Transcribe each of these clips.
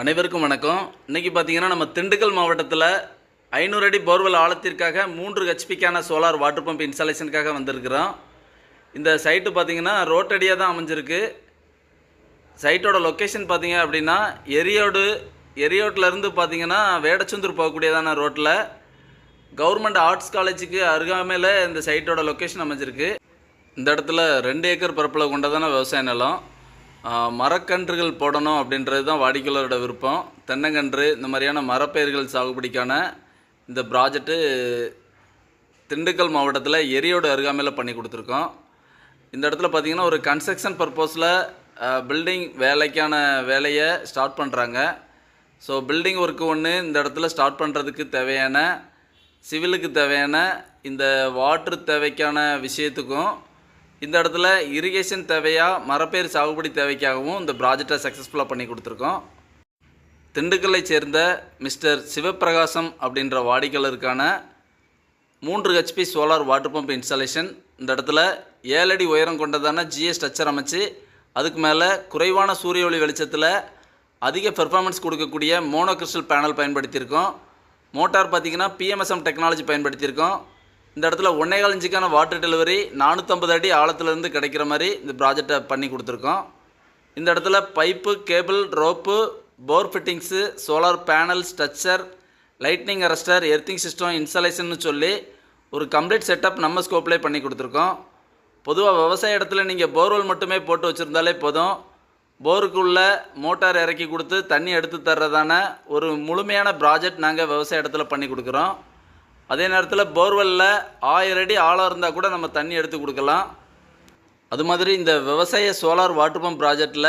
அனைவருக்கும் வணக்கம். இன்றைக்கி பார்த்தீங்கன்னா நம்ம திண்டுக்கல் மாவட்டத்தில் 500 அடி போர்வெல் ஆழத்திற்காக 3 ஹெச்பிக்கான சோலார் வாட்டர் பம்ப் இன்ஸ்டாலேஷனுக்காக வந்திருக்கிறோம். இந்த சைட்டு பார்த்தீங்கன்னா ரோட்டடியாக தான் அமைஞ்சிருக்கு. சைட்டோட லொக்கேஷன் பார்த்தீங்க அப்படின்னா எரியோட்டிலேருந்து பார்த்தீங்கன்னா வேடச்சந்தூர் போகக்கூடியதான ரோட்டில் கவர்மெண்ட் ஆர்ட்ஸ் காலேஜுக்கு அருகாமையில் இந்த சைட்டோட லொக்கேஷன் அமைஞ்சிருக்கு. இந்த இடத்துல 2 ஏக்கர் பரப்பில் கொண்டதான விவசாய நிலம். மரக்கன்றுகள் போடணும் அப்படின்றது தான் வாடிக்கையாளரோட விருப்பம். தென்னங்கன்று இந்த மாதிரியான மரப்பயிர்கள் சாகுபடிக்கான இந்த ப்ராஜெக்ட்டு திண்டுக்கல் மாவட்டத்தில் எரியோடு அருகாமையில் பண்ணி கொடுத்துருக்கோம். இந்த இடத்துல பார்த்திங்கன்னா ஒரு கன்ஸ்ட்ரக்ஷன் பர்பஸில் பில்டிங் வேலைக்கான வேலையை ஸ்டார்ட் பண்ணுறாங்க. ஸோ பில்டிங் ஒர்க்கு ஒன்று இந்த இடத்துல ஸ்டார்ட் பண்ணுறதுக்கு தேவையான சிவிலுக்கு தேவையான இந்த வாட்ரு தேவைக்கான விஷயத்துக்கும் இந்த இடத்துல இரிகேஷன் தேவையாக மரப்பயிர் சாகுபடி தேவைக்காகவும் இந்த ப்ராஜெக்டை சக்ஸஸ்ஃபுல்லாக பண்ணி கொடுத்துருக்கோம். திண்டுக்கல்லை சேர்ந்த மிஸ்டர் சிவப்பிரகாசம் அப்படின்ற வாடிக்கையாளருக்கான 3 HP solar water pump installation. இந்த இடத்துல 7 அடி உயரம் கொண்டதான ஜிஎஸ் ஸ்ட்ரக்சர் அமைச்சு அதுக்கு மேலே குறைவான சூரிய ஒளி வெளிச்சத்தில் அதிக பெர்ஃபார்மன்ஸ் கொடுக்கக்கூடிய மோனோ கிறிஸ்டல் பேனல் பயன்படுத்தியிருக்கோம். மோட்டார் பார்த்திங்கன்னா பிஎம்எஸ்எம் டெக்னாலஜி பயன்படுத்தியிருக்கோம். இந்த இடத்துல 1.25 இன்ச்சுக்கான வாட்டர் டெலிவரி 450 அடி ஆழத்துலேருந்து கிடைக்கிற மாதிரி இந்த ப்ராஜெக்டை பண்ணி கொடுத்துருக்கோம். இந்த இடத்துல pipe, cable, rope, bore fittings, solar panel, structure, lightning arrester, earthing system installation சொல்லி ஒரு கம்ப்ளீட் செட்டப் நம்ம ஸ்கோப்லேயே பண்ணி கொடுத்துருக்கோம். பொதுவாக விவசாய இடத்துல நீங்கள் போர்வெல் மட்டுமே போட்டு வச்சுருந்தாலே போதும். போருக்குள்ளே மோட்டார் இறக்கி கொடுத்து தண்ணி எடுத்து தர்றதான ஒரு முழுமையான ப்ராஜெக்ட் நாங்கள் விவசாய இடத்துல பண்ணி கொடுக்குறோம். அதே நேரத்தில் போர்வெல்லில் 1000 அடி ஆழம் இருந்தால் கூட நம்ம தண்ணி எடுத்து கொடுக்கலாம். அது மாதிரி இந்த விவசாய சோலார் வாட்டர் பம்ப் ப்ராஜெக்டில்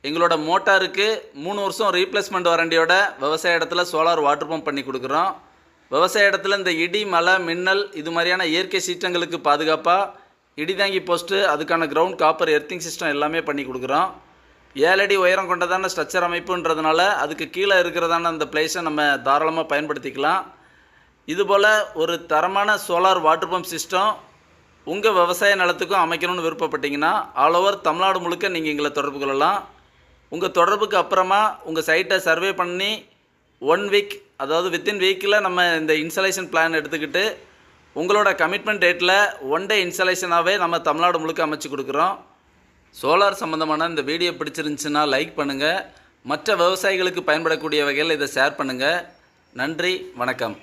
எங்களோட மோட்டாருக்கு 3 வருஷம் ரீப்ளேஸ்மெண்ட் வாரண்டியோட விவசாய இடத்துல சோலார் வாட்டர் பம்ப் பண்ணி கொடுக்குறோம். விவசாய இடத்துல இந்த இடி, மழை, மின்னல் இது மாதிரியான இயற்கை சீற்றங்களுக்கு பாதுகாப்பாக இடிதாங்கி போஸ்ட்டு, அதுக்கான கிரவுண்ட் காப்பர் எர்த்திங் சிஸ்டம் எல்லாமே பண்ணி கொடுக்குறோம். 7 அடி உயரம் கொண்டதான ஸ்ட்ரக்சர் அமைப்புன்றதுனால அதுக்கு கீழே இருக்கிறதான அந்த பிளேஸை நம்ம தாராளமாக பயன்படுத்திக்கலாம். இதுபோல் ஒரு தரமான சோலார் வாட்டர் பம்ப் சிஸ்டம் உங்கள் விவசாய நிலத்துக்கும் அமைக்கணும்னு விருப்பப்பட்டீங்கன்னா ஆல் ஓவர் தமிழ்நாடு முழுக்க நீங்கள் எங்களை தொடர்பு கொள்ளலாம். உங்கள் தொடர்புக்கு அப்புறமா உங்கள் சைட்டை சர்வே பண்ணி 1 வீக், அதாவது வித்தின் வீக்கில் நம்ம இந்த இன்ஸ்டாலேஷன் பிளான் எடுத்துக்கிட்டு உங்களோட கமிட்மெண்ட் டேட்டில் 1 டே இன்ஸ்டாலேஷனாகவே நம்ம தமிழ்நாடு முழுக்க அமைச்சு கொடுக்குறோம். சோலார் சம்மந்தமான இந்த வீடியோ பிடிச்சிருந்துச்சுன்னா லைக் பண்ணுங்கள். மற்ற விவசாயிகளுக்கு பயன்படக்கூடிய வகையில் இதை ஷேர் பண்ணுங்கள். நன்றி, வணக்கம்.